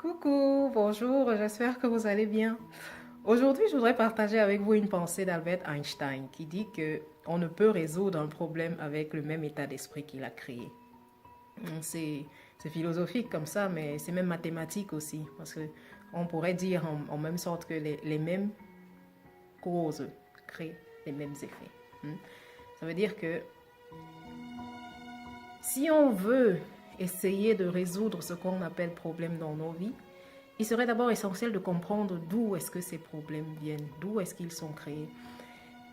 Coucou, bonjour, j'espère que vous allez bien. Aujourd'hui, je voudrais partager avec vous une pensée d'Albert Einstein qui dit que on ne peut résoudre un problème avec le même état d'esprit qu'il a créé. C'est philosophique comme ça, mais c'est même mathématique aussi, parce que on pourrait dire en même sorte que les mêmes causes créent les mêmes effets. Ça veut dire que si on veut essayer de résoudre ce qu'on appelle problème dans nos vies, il serait d'abord essentiel de comprendre d'où est-ce que ces problèmes viennent, d'où est-ce qu'ils sont créés.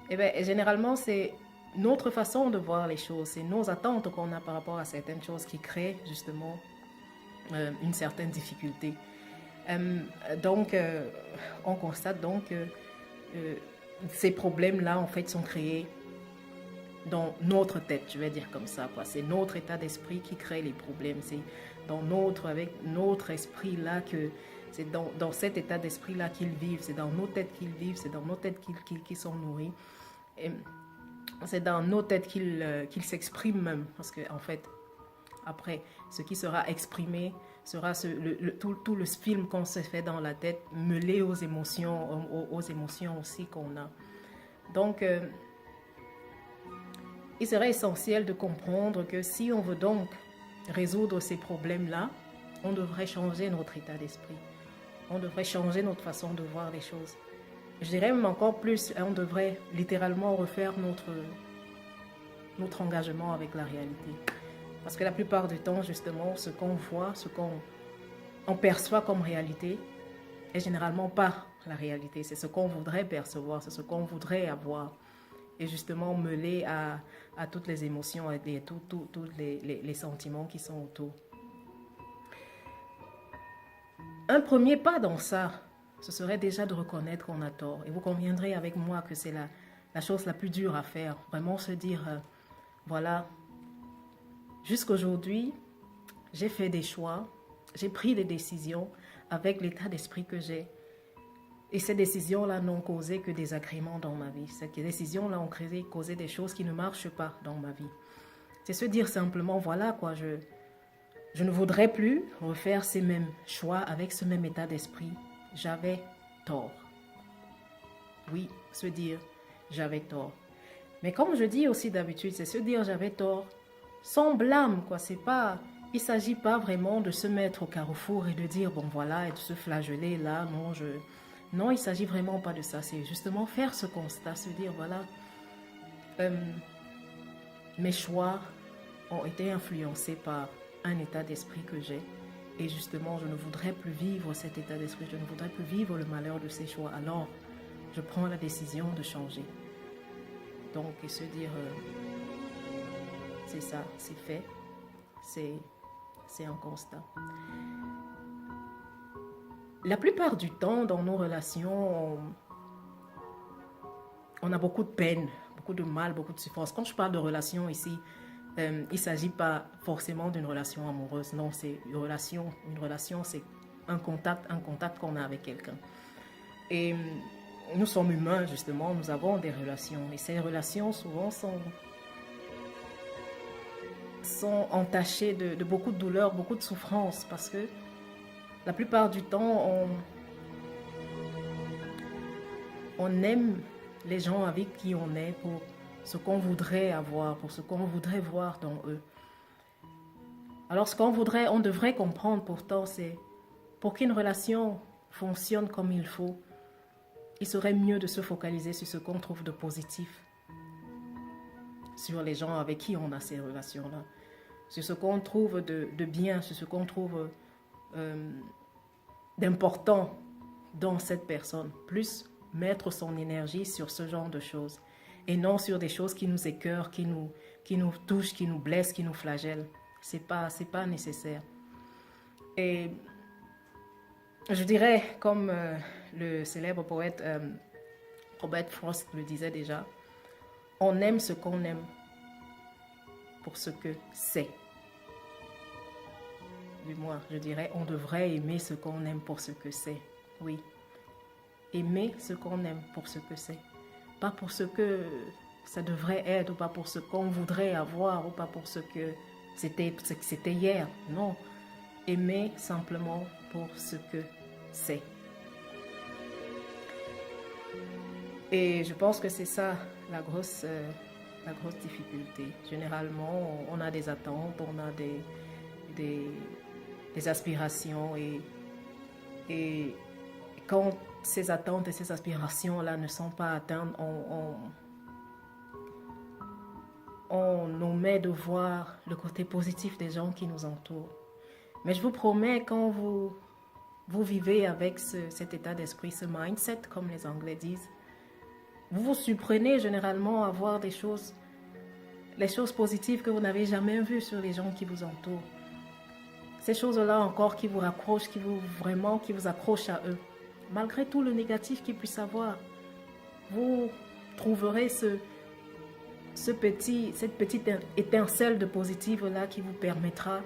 Et bien, généralement, c'est notre façon de voir les choses, c'est nos attentes qu'on a par rapport à certaines choses qui créent justement une certaine difficulté. Donc, on constate donc que ces problèmes-là, en fait, sont créés dans notre tête, je vais dire comme ça, quoi. C'est notre état d'esprit qui crée les problèmes. C'est avec notre esprit-là que c'est dans cet état d'esprit-là qu'ils vivent. C'est dans nos têtes qu'ils vivent. C'est dans nos têtes qu'ils sont nourris. Et c'est dans nos têtes qu'ils s'expriment même. Parce que, en fait, après, ce qui sera exprimé sera tout le film qu'on se fait dans la tête, mêlé aux émotions aussi qu'on a. Donc, il serait essentiel de comprendre que si on veut donc résoudre ces problèmes-là, on devrait changer notre état d'esprit. On devrait changer notre façon de voir les choses. Je dirais même encore plus, on devrait littéralement refaire notre engagement avec la réalité. Parce que la plupart du temps, justement, ce qu'on voit, ce qu'on perçoit comme réalité, est généralement pas la réalité. C'est ce qu'on voudrait percevoir, c'est ce qu'on voudrait avoir. Et justement mêlé à toutes les émotions et tous les sentiments qui sont autour. Un premier pas dans ça, ce serait déjà de reconnaître qu'on a tort. Et vous conviendrez avec moi que c'est la chose la plus dure à faire. Vraiment se dire, voilà, jusqu'aujourd'hui, j'ai fait des choix, j'ai pris des décisions avec l'état d'esprit que j'ai. Et ces décisions-là n'ont causé que des agréments dans ma vie. Ces décisions-là ont causé des choses qui ne marchent pas dans ma vie. C'est se dire simplement, voilà quoi, je ne voudrais plus refaire ces mêmes choix avec ce même état d'esprit. J'avais tort. Oui, se dire, j'avais tort. Mais comme je dis aussi d'habitude, c'est se dire, j'avais tort, sans blâme, quoi. C'est pas, il ne s'agit pas vraiment de se mettre au carrefour et de dire, bon voilà, et de se flageller là, non, il ne s'agit vraiment pas de ça. C'est justement faire ce constat, se dire, voilà, mes choix ont été influencés par un état d'esprit que j'ai. Et justement, je ne voudrais plus vivre cet état d'esprit. Je ne voudrais plus vivre le malheur de ces choix. Alors, je prends la décision de changer. Donc, et se dire, c'est ça, c'est fait. C'est un constat. La plupart du temps, dans nos relations, on a beaucoup de peine, beaucoup de mal, beaucoup de souffrance. Quand je parle de relations ici, il ne s'agit pas forcément d'une relation amoureuse. Non, c'est une relation. Une relation, c'est un contact qu'on a avec quelqu'un. Et nous sommes humains, justement, nous avons des relations. Et ces relations, souvent, sont entachées de beaucoup de douleur, beaucoup de souffrance, parce que la plupart du temps, on aime les gens avec qui on est pour ce qu'on voudrait avoir, pour ce qu'on voudrait voir dans eux. Alors ce qu'on voudrait, on devrait comprendre pourtant, c'est pour qu'une relation fonctionne comme il faut, il serait mieux de se focaliser sur ce qu'on trouve de positif, sur les gens avec qui on a ces relations-là, sur ce qu'on trouve de bien, sur ce qu'on trouve d'important dans cette personne, plus mettre son énergie sur ce genre de choses et non sur des choses qui nous écœurent, qui nous touchent, qui nous blessent, qui nous flagellent. C'est pas nécessaire. Et je dirais, comme le célèbre poète Robert Frost le disait déjà, on aime ce qu'on aime pour ce que c'est. Du moins, je dirais, on devrait aimer ce qu'on aime pour ce que c'est. Oui. Aimer ce qu'on aime pour ce que c'est. Pas pour ce que ça devrait être, ou pas pour ce qu'on voudrait avoir, ou pas pour ce que c'était hier. Non. Aimer simplement pour ce que c'est. Et je pense que c'est ça la grosse difficulté. Généralement, on a des attentes, on a des aspirations et quand ces attentes et ces aspirations-là ne sont pas atteintes, on omet de voir le côté positif des gens qui nous entourent. Mais je vous promets, quand vous vivez avec cet état d'esprit, ce mindset, comme les Anglais disent, vous vous surprenez généralement à voir les choses positives que vous n'avez jamais vues sur les gens qui vous entourent. Ces choses-là encore qui vous raccrochent, qui vous accrochent à eux. Malgré tout le négatif qu'ils puissent avoir, vous trouverez cette petite étincelle de positif là qui vous permettra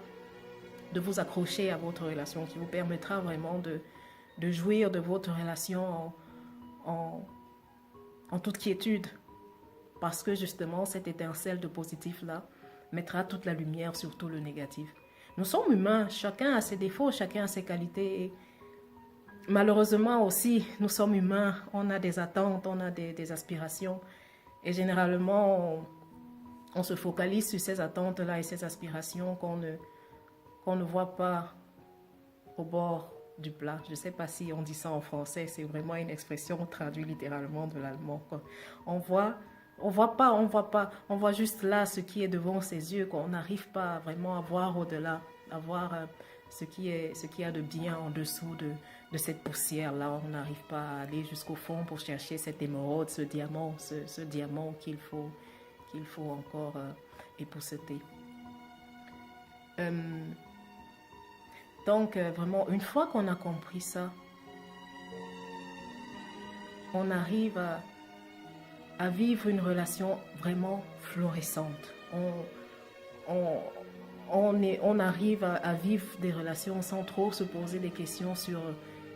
de vous accrocher à votre relation, qui vous permettra vraiment de jouir de votre relation en toute quiétude. Parce que justement, cette étincelle de positif là mettra toute la lumière sur tout le négatif. Nous sommes humains, chacun a ses défauts, chacun a ses qualités. Et malheureusement aussi, nous sommes humains, on a des attentes, on a des aspirations. Et généralement, on se focalise sur ces attentes-là et ces aspirations qu'on ne voit pas au bord du plat. Je ne sais pas si on dit ça en français, c'est vraiment une expression traduite littéralement de l'allemand. On voit juste là ce qui est devant ses yeux, qu'on n'arrive pas vraiment à voir au-delà, à voir ce qu'il y a de bien en dessous de cette poussière-là. On n'arrive pas à aller jusqu'au fond pour chercher cette émeraude, ce diamant qu'il faut encore épousseter. Donc, vraiment, une fois qu'on a compris ça, on arrive à vivre une relation vraiment florissante. On arrive à vivre des relations sans trop se poser des questions sur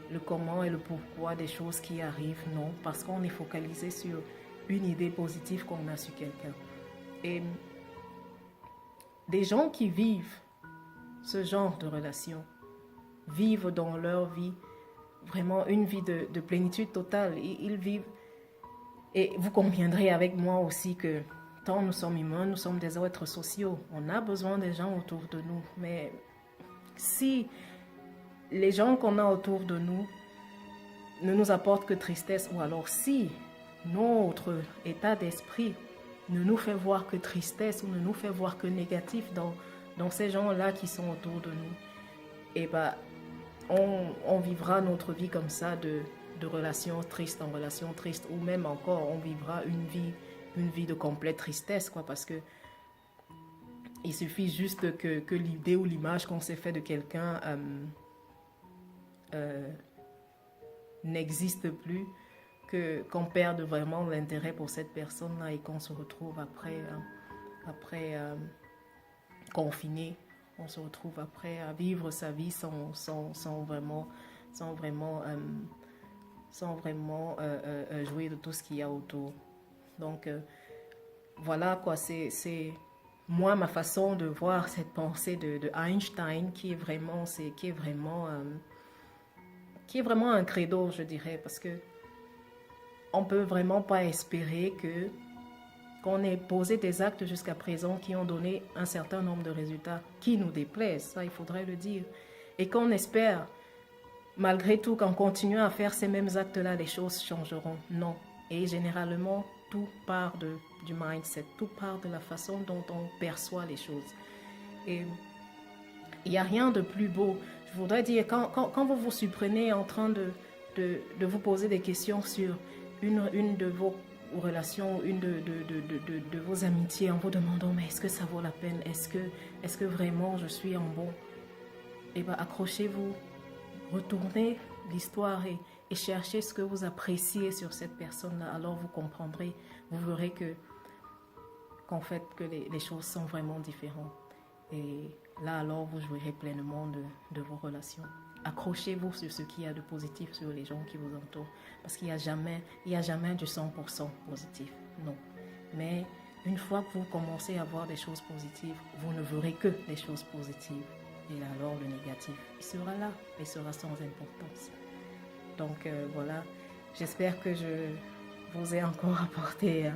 le comment et le pourquoi des choses qui arrivent, non, parce qu'on est focalisé sur une idée positive qu'on a sur quelqu'un. Et des gens qui vivent ce genre de relation vivent dans leur vie vraiment une vie de plénitude totale. Ils vivent, et vous conviendrez avec moi aussi que tant nous sommes humains, nous sommes des êtres sociaux. On a besoin des gens autour de nous. Mais si les gens qu'on a autour de nous ne nous apportent que tristesse, ou alors si notre état d'esprit ne nous fait voir que tristesse ou ne nous fait voir que négatif dans ces gens-là qui sont autour de nous, et on vivra notre vie comme ça de relation triste en relation triste, ou même encore on vivra une vie de complète tristesse, quoi, parce que il suffit juste que l'idée ou l'image qu'on s'est fait de quelqu'un n'existe plus, qu'on perde vraiment l'intérêt pour cette personne-là et qu'on se retrouve après confiné, on se retrouve après à vivre sa vie sans vraiment jouir de tout ce qu'il y a autour. Donc voilà quoi, c'est moi ma façon de voir cette pensée de Einstein qui est vraiment un credo, je dirais, parce que on peut vraiment pas espérer qu'on ait posé des actes jusqu'à présent qui ont donné un certain nombre de résultats qui nous déplaisent, ça il faudrait le dire, et qu'on espère malgré tout qu'en continuant à faire ces mêmes actes-là, les choses changeront. Non. Et généralement, tout part du mindset, tout part de la façon dont on perçoit les choses. Et il n'y a rien de plus beau. Je voudrais dire, quand vous vous surprenez en train de vous poser des questions sur une de vos relations, une de vos amitiés, en vous demandant, mais est-ce que ça vaut la peine? Est-ce que vraiment je suis en bon? Eh bien, accrochez-vous, retournez l'histoire et cherchez ce que vous appréciez sur cette personne-là. Alors vous comprendrez, vous verrez qu'en fait, que les choses sont vraiment différentes. Et là, alors, vous jouirez pleinement de vos relations. Accrochez-vous sur ce qu'il y a de positif sur les gens qui vous entourent. Parce qu'il n'y a jamais du 100% positif. Non. Mais une fois que vous commencez à voir des choses positives, vous ne verrez que des choses positives. Et alors le négatif, il sera là, il sera sans importance. Donc voilà, j'espère que je vous ai encore apporté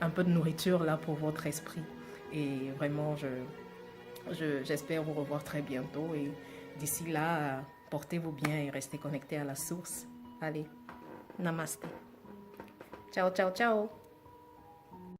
un peu de nourriture là pour votre esprit. Et vraiment, j'espère vous revoir très bientôt. Et d'ici là, portez-vous bien et restez connectés à la source. Allez, namaste. Ciao, ciao, ciao.